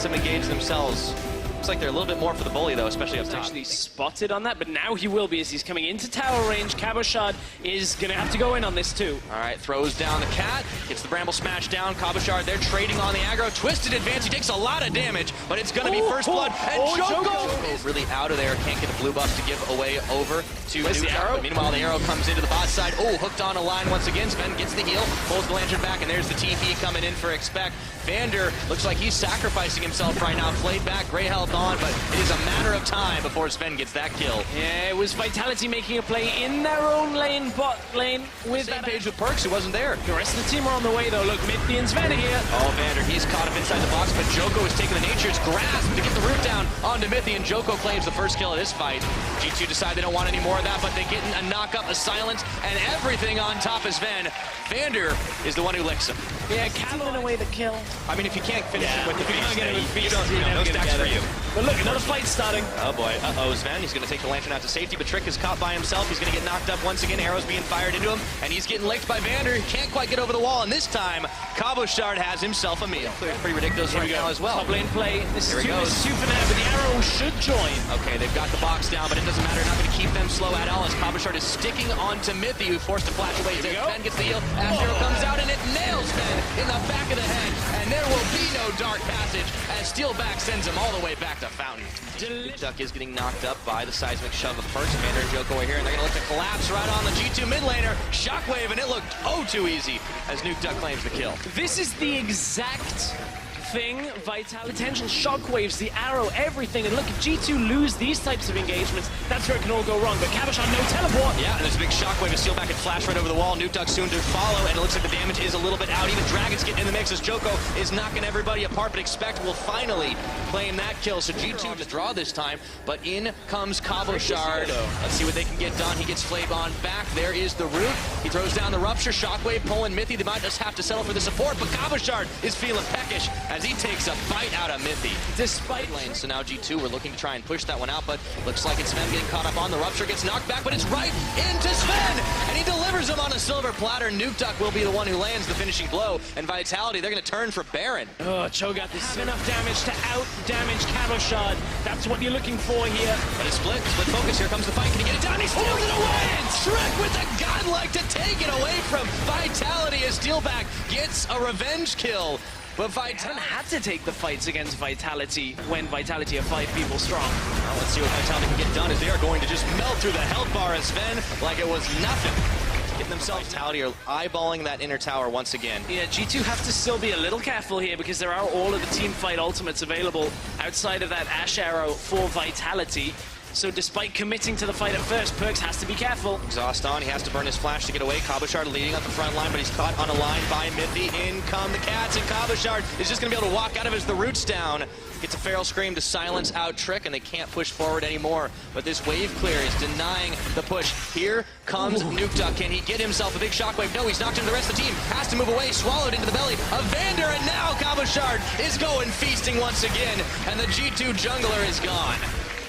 get some engaged themselves. Looks like they're a little bit more for the bully, though, especially up top. Actually spotted on that, but now he will be as he's coming into tower range. Cabochard is going to have to go in on this too. All right, throws down the cat, gets the Bramble smash down. Cabochard, they're trading on the aggro. Twisted advance, he takes a lot of damage, but it's going to be first blood. And Joko is really out of there, can't get the blue buff to give away over to the arrow? Meanwhile, the arrow comes into the bot side. Oh, hooked on a line once again. Sven gets the heal, pulls the lantern back, and there's the TP coming in for Expect. Vander looks like he's sacrificing himself right now. Played back, gray health on, but it is a matter of time before Sven gets that kill. Yeah, it was Vitality making a play in their own lane, bot lane, with Same page with Perks, who wasn't there. The rest of the team are on the way though. Look, Mithy and Sven are here. Oh, Vander, he's caught up inside the box, but Joko is taking the Nature's Grasp to get the root down onto Mithy, and Joko claims the first kill of this fight. G2 decide they don't want any more of that, but they get a knock-up, a silence, and everything on top of Sven. Vander is the one who licks him. Yeah, Calvin away the kill. I mean, if you can't finish it with the beast, you no stacks for you. But look, another fight starting. Oh boy, uh-oh, Sven, he's going to take the lantern out to safety, but Trick is caught by himself. He's going to get knocked up once again, arrows being fired into him, and he's getting licked by Vander. He can't quite get over the wall, and this time, Cabochard has himself a meal. Pretty ridiculous right now as well. Top lane play. This is two for now, but the arrow should join. Okay, they've got the box down, but it doesn't matter. Not going to keep them slow at all, as Cabochard is sticking onto Mithy, who's forced to flash away. Sven gets the heal, Astro comes out, and it nails Sven in the back of the head, and there will be no dark passage, as Steelback sends him all the way back to Fountain. Duck is getting knocked up by the seismic shove of Perks. Vander and Joko are here, and they're going to look to collapse right on the G2 mid laner. Shockwave, and it looked too easy as Nuke Duck claims the kill. This is the exact thing, Vitality, potential shockwaves, the arrow, everything. And look, if G2 lose these types of engagements, that's where it can all go wrong. But Cabochard, no teleport. Yeah, and there's a big shockwave. A Steelback can flash right over the wall. Nuke Duck soon to follow, and it looks like the damage is a little bit out. Even Dragon's getting in the mix as Joko is knocking everybody apart, but Expect will finally claim that kill. So G2 to draw this time, but in comes Cabochard. Let's see what they can get done. He gets Flave on back. There is the root. He throws down the Rupture. Shockwave pulling Mithy. They might just have to settle for the support, but Cabochard is feeling peckish as he takes a bite out of Mithy. Despite lane, so now G2 we're looking to try and push that one out, but looks like it's Sven getting caught up on. The Rupture gets knocked back, but it's right into Sven, and he delivers him on a silver platter. Nuke Duck will be the one who lands the finishing blow, and Vitality, they're going to turn for Baron. Oh, Cho got this enough damage to out-damage Cabochard. That's what you're looking for here. But it's split focus. Here comes the fight. Can he get it down? He steals it away! And Trick with the godlike to take it away from Vitality as Steelback gets a revenge kill. But Vitality had to take the fights against Vitality when Vitality are 5 people strong. Well, let's see what Vitality can get done, as they are going to just melt through the health bar as Sven like it was nothing. Getting themselves Vitality are eyeballing that inner tower once again. Yeah, G2 have to still be a little careful here because there are all of the team fight ultimates available outside of that Ash Arrow for Vitality. So despite committing to the fight at first, Perks has to be careful. Exhaust on, he has to burn his flash to get away. Cabochard leading up the front line, but he's caught on a line by Mithy. In come the cats, and Cabochard is just going to be able to walk out of it as the root's down. Gets a Feral Scream to silence out Trick, and they can't push forward anymore. But this wave clear is denying the push. Here comes Nuke Duck. Can he get himself a big shockwave? No, he's knocked into the rest of the team. Has to move away, swallowed into the belly of Vander, and now Cabochard is going feasting once again, and the G2 jungler is gone.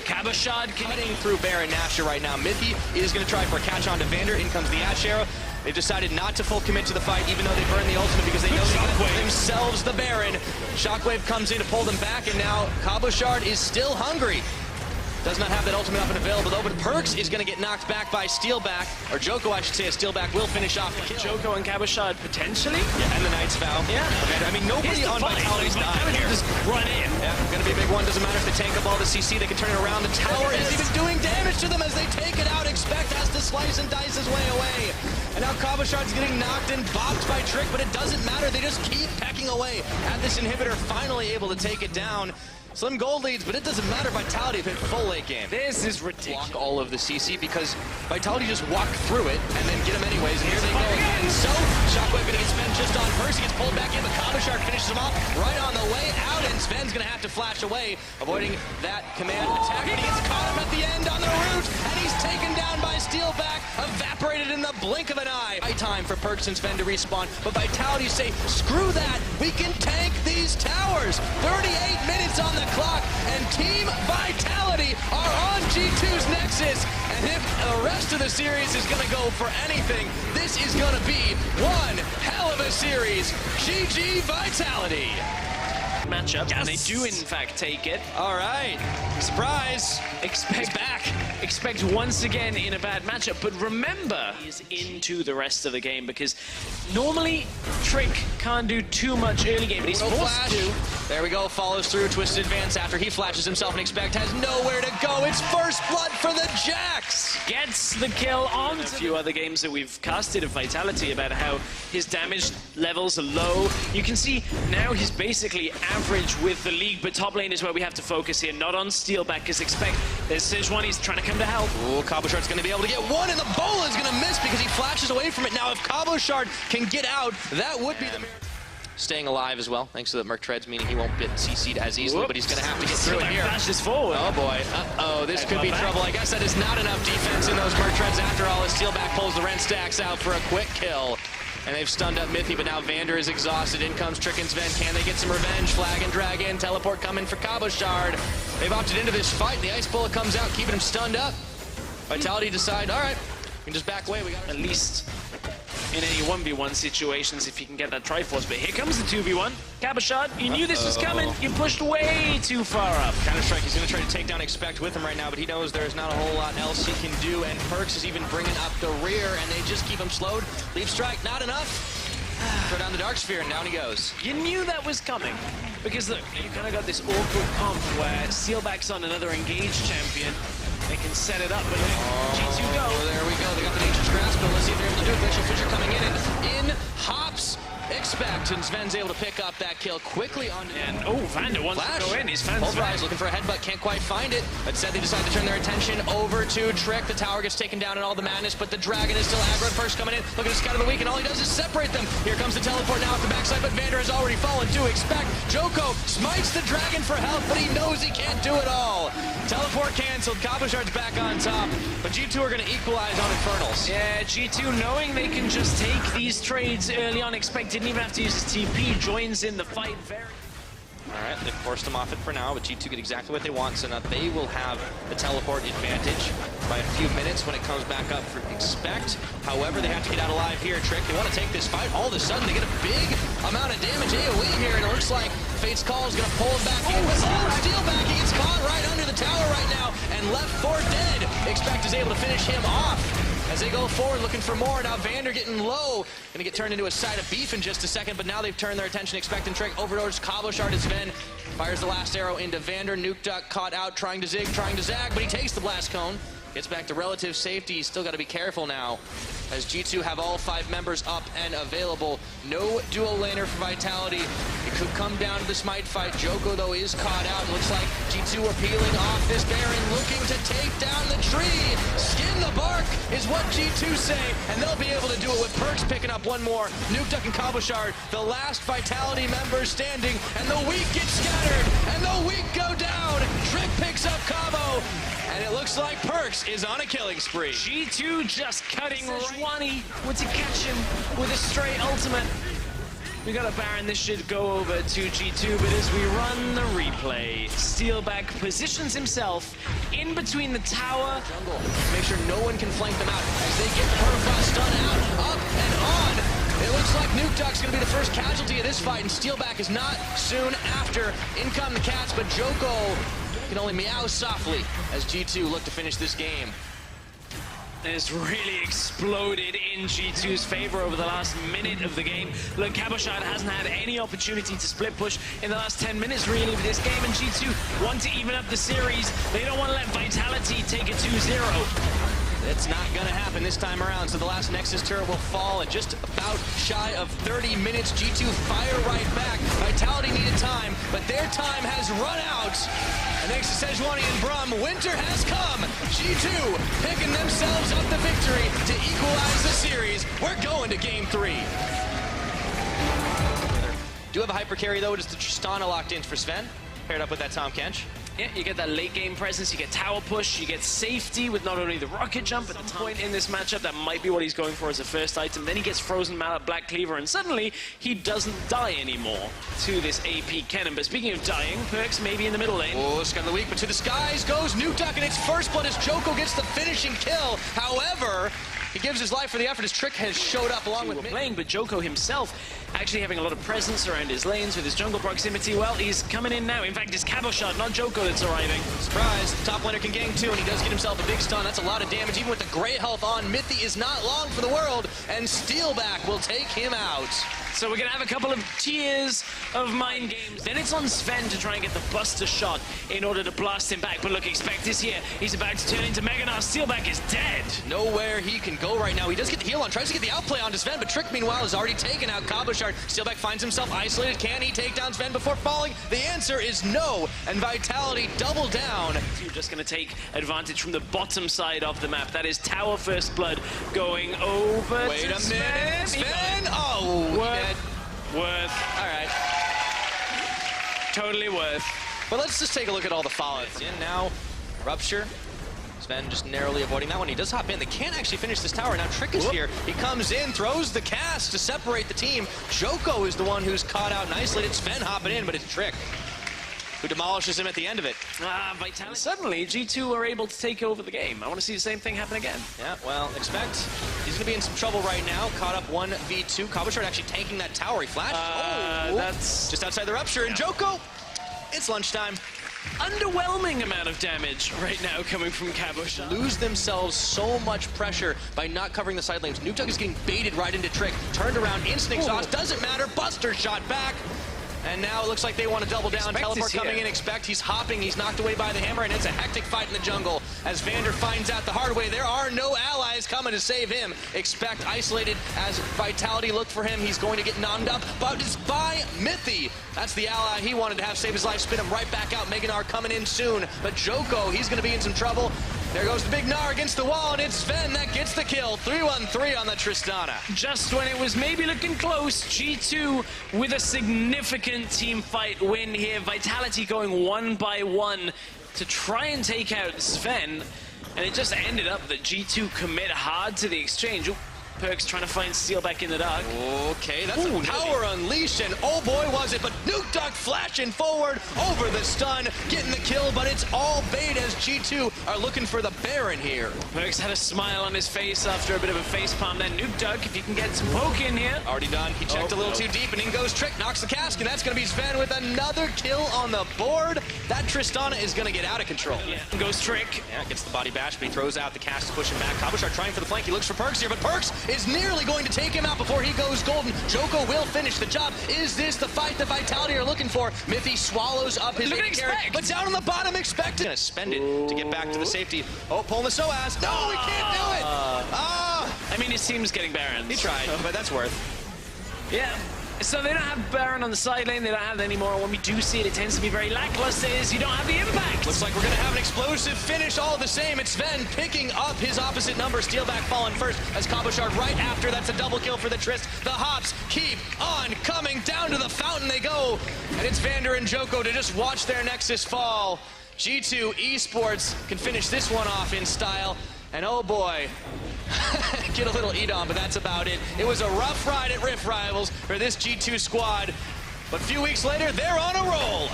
Cabochard cutting through Baron Nashor right now. Mithy is going to try for a catch on to Vander. In comes the Ash Arrow. They've decided not to full commit to the fight, even though they burned the ultimate, because they know they can themselves the Baron. Shockwave comes in to pull them back, and now Cabochard is still hungry. Does not have that ultimate up and available though, but Perks is going to get knocked back by Steelback, or Joko, I should say, as Steelback will finish off the kill. Joko and Cabochard potentially? Yeah, and the Knight's Vow. Yeah. I mean, nobody on Vitality's dying here. Just run in. Yeah, going to be a big one. Doesn't matter if they tank up all the CC, they can turn it around. The tower is even doing damage to them as they take it out. Expect has to slice and dice his way away. And now Cabochard's getting knocked and bopped by Trick, but it doesn't matter. They just keep pecking away at this inhibitor, finally able to take it down. Slim gold leads, but it doesn't matter. Vitality have hit full late game. This is ridiculous. Block all of the CC because Vitality just walked through it and then get him anyways. And here they go again. So Shockwave gonna get Sven just on first. He gets pulled back in, but Cabochard finishes him off right on the way out, and Sven's gonna have to flash away, avoiding that command attack. But he gets caught him at the end on the root, and he's taken down by Steelback, evaporated in the blink of an eye. High time for Perks and Sven to respawn, but Vitality say, screw that, we can tank these towers. 38 minutes on the clock, and Team Vitality are on G2's Nexus, and if the rest of the series is going to go for anything, this is going to be one hell of a series. GG Vitality. matchup, and they do in fact take it. All right, surprise! Expect once again in a bad matchup, but remember, he's into the rest of the game because normally Trick can't do too much early game, but he's forced to. There we go, follows through, twisted advance after he flashes himself, and Expect has nowhere to go. It's first blood for the Jacks! Gets the kill on a few other games that we've casted of Vitality about how his damage levels are low. You can see now he's basically average with the league, but top lane is where we have to focus here, not on Steelback, because Expect, there's Sejuani, he's trying to come to help. Oh, Cabochard's going to be able to get one, and the bola is going to miss because he flashes away from it. Now, if Cabochard can get out, that would be the miracle. Staying alive as well, thanks to the Merc Treads, meaning he won't get CC'd as easily, but he's going to have to get through it here. Flashes forward. Oh boy, uh-oh, this could be trouble. I guess that is not enough defense in those Merc Treads after all, as Steelback pulls the Rent Stacks out for a quick kill. And they've stunned up Mithy, but now Vander is exhausted. In comes Trick and Sven. Can they get some revenge? Flag and drag in. Teleport coming for Cabochard. They've opted into this fight. The Ice Bullet comes out, keeping him stunned up. Vitality decide, all right, we can just back away. We got at least in any 1v1 situations if you can get that Triforce. But here comes the 2v1. Cabochard, you knew this was coming. You pushed way too far up. Counter-Strike, he's going to try to take down Expect with him right now, but he knows there's not a whole lot else he can do, and Perks is even bringing up the rear, and they just keep him slowed. Leaf Strike, not enough. Throw down the Dark Sphere, and down he goes. You knew that was coming. Because look, you kind of got this awkward comp where Steelback's on another engaged champion. They can set it up, but G2 go. There we go. They got the Nature's Grasp, but let's see if they're able to do it. Glacial Fissure coming in, and in hops Expect, and Sven's able to pick up that kill quickly on. And Vander wants to go in. He's found Pulverize looking for a headbutt, can't quite find it. But instead they decide to turn their attention over to Trick. The tower gets taken down in all the madness, but the Dragon is still aggro. First coming in. Look at the Scout of the Week, and all he does is separate them. Here comes the teleport now at the backside, but Vander has already fallen to Expect. Joko smites the Dragon for health, but he knows he can't do it all. Teleport canceled. Cabochard's back on top, but G2 are going to equalize on Infernals. Yeah, G2 knowing they can just take these trades early on. Expect didn't even have to use his TP, joins in the fight very... Alright, they've forced him off it for now, but G2 get exactly what they want, so now they will have the teleport advantage by a few minutes when it comes back up for Expect. However, they have to get out alive here. Trick, they want to take this fight. All of a sudden, they get a big amount of damage AoE here, and it looks like Fate's Call is going to pull him back in. But Steelback, he gets caught right under the tower right now, and left for dead. Expect is able to finish him off. As they go forward, looking for more. Now Vander getting low. Gonna get turned into a side of beef in just a second, but now they've turned their attention. Expect and Trick over towards Cabochard as Sven fires the last arrow into Vander. Nuke Duck caught out, trying to zig, trying to zag, but he takes the blast cone. Gets back to relative safety. He's still got to be careful now, as G2 have all 5 members up and available. No dual laner for Vitality. It could come down to the smite fight. Joko, though, is caught out. Looks like G2 are peeling off this Baron, looking to take down the tree. Skin the bark is what G2 say, and they'll be able to do it with Perks picking up one more. Nuke Duck and Cabochard, the last Vitality members standing, and the weak get scattered, and the weak go down. Trick picks up Cabo, and it looks like Perks is on a killing spree. G2 just cutting Sejuani went to catch him with a straight ultimate. We got a Baron. This should go over to G2, but as we run the replay, Steelback positions himself in between the tower. Jungle. Make sure no one can flank them out as they get Perfrost done out, up and on. It looks like Nuke Duck's going to be the first casualty of this fight, and Steelback is not soon after. In come the Cats, but Joko can only meow softly as G2 look to finish this game. Has really exploded in G2's favor over the last minute of the game. Look, Cabochard hasn't had any opportunity to split push in the last 10 minutes really of this game, and G2 want to even up the series. They don't want to let Vitality take a 2-0. It's not going to happen this time around, so the last Nexus turret will fall at just about shy of 30 minutes. G2 fire right back. Vitality needed time, but their time has run out. And thanks to Sejuani and Brum, winter has come. G2 picking themselves up the victory to equalize the series. We're going to Game 3. Do have a hyper carry, though. It is the Tristana locked in for Sven, paired up with that Tom Kench. Yeah, you get that late game presence, you get tower push, you get safety with not only the rocket jump, but at the point in this matchup, that might be what he's going for as a first item. Then he gets Frozen Mallet, Black Cleaver, and suddenly he doesn't die anymore to this AP cannon. But speaking of dying, Perks maybe in the middle lane. Oh, Sky of the Week, but to the skies goes Nuke Duck, and it's first blood as Joko gets the finishing kill. However, He gives his life for the effort. His Trick has showed up along with playing, but Joko himself actually having a lot of presence around his lanes with his jungle proximity. Well, he's coming in now. In fact, it's Cabochard, not Joko, that's arriving. Surprise, top laner can gank too, and he does get himself a big stun. That's a lot of damage, even with the great health on. Mithy is not long for the world, and Steelback will take him out. So we're going to have a couple of tiers of mind games. Then it's on Sven to try and get the Buster shot in order to blast him back. But look, expect this here. He's about to turn into Meganar. Steelback is dead. Nowhere he can go right now. He does get the heal on, tries to get the outplay on to Sven, but Trick, meanwhile, has already taken out Cabochard. Steelback finds himself isolated. Can he take down Sven before falling? The answer is no, and Vitality double down. You're just going to take advantage from the bottom side of the map. That is Tower First Blood going over Wait to a minute, Sven! Oh, worth. All right. Totally worth. But let's just take a look at all the fallouts. In now, Rupture. Sven just narrowly avoiding that one. He does hop in. They can't actually finish this tower. Now Trick is here. He comes in, throws the cast to separate the team. Joko is the one who's caught out and isolated. Sven hopping in, but it's Trick who demolishes him at the end of it. Vitality. Suddenly, G2 are able to take over the game. I want to see the same thing happen again. Yeah, well, expect. He's going to be in some trouble right now. Caught up 1v2. Cabochard actually tanking that tower. He flashed. That's just outside the Rupture. And Joko, it's lunchtime. Underwhelming amount of damage right now coming from Cabochard. Lose themselves so much pressure by not covering the side lanes. Nuketug is getting baited right into Trick. Turned around, instant exhaust. Doesn't matter. Buster shot back. And now it looks like they want to double down. Expect Teleport coming in. Expect. He's hopping. He's knocked away by the hammer, and it's a hectic fight in the jungle. As Vander finds out the hard way, there are no allies coming to save him. Expect isolated as Vitality look for him. He's going to get nommed up, but it's by Mithy. That's the ally he wanted to have save his life. Spin him right back out. Meganar coming in soon. But Joko, he's going to be in some trouble. There goes the big Gnar against the wall, and it's Sven that gets the kill. 3-1-3 on the Tristana. Just when it was maybe looking close, G2 with a significant team fight win here. Vitality going 1 by 1 to try and take out Sven. And it just ended up that G2 commit hard to the exchange. Ooh, Perks trying to find Steelback in the dark. Okay, that's a power unleash, and oh boy was it, but Nuketug flashing forward over the stun, getting the kill, but it's all bait as G2 are looking for the Baron here. Perks had a smile on his face after a bit of a facepalm. Then Nuketug, if you can get some poke in here. Already done. He checked a little too deep, and in goes Trick, knocks the cask, and that's going to be Sven with another kill on the board. That Tristana is going to get out of control. Yeah, goes Trick. Yeah, gets the body bash, but he throws out the cast to push him back. Cabochard trying for the flank. He looks for Perks here, but Perks is nearly going to take him out before he goes golden. Joko will finish the job. Is this the fight that Vitality are looking for? Mithy swallows up his carry, but down on the bottom, Expect gonna spend it to get back to the safety. Oh, pulling the Soaz. No, we can't do it. I mean, his team's getting Barons. He tried, but that's worth. Yeah. So they don't have Baron on the side lane, they don't have it anymore. When we do see it, it tends to be very lackluster, is you don't have the impact. Looks like we're gonna have an explosive finish all the same. It's Sven picking up his opposite number. Steelback falling first as Cabochard right after. That's a double kill for the Trist. The hops keep on coming. Down to the fountain they go. And it's Vander and Joko to just watch their Nexus fall. G2 Esports can finish this one off in style. And oh boy, get a little eat on, but that's about it. It was a rough ride at Rift Rivals for this G2 squad, but a few weeks later, they're on a roll.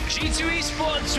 G2 Esports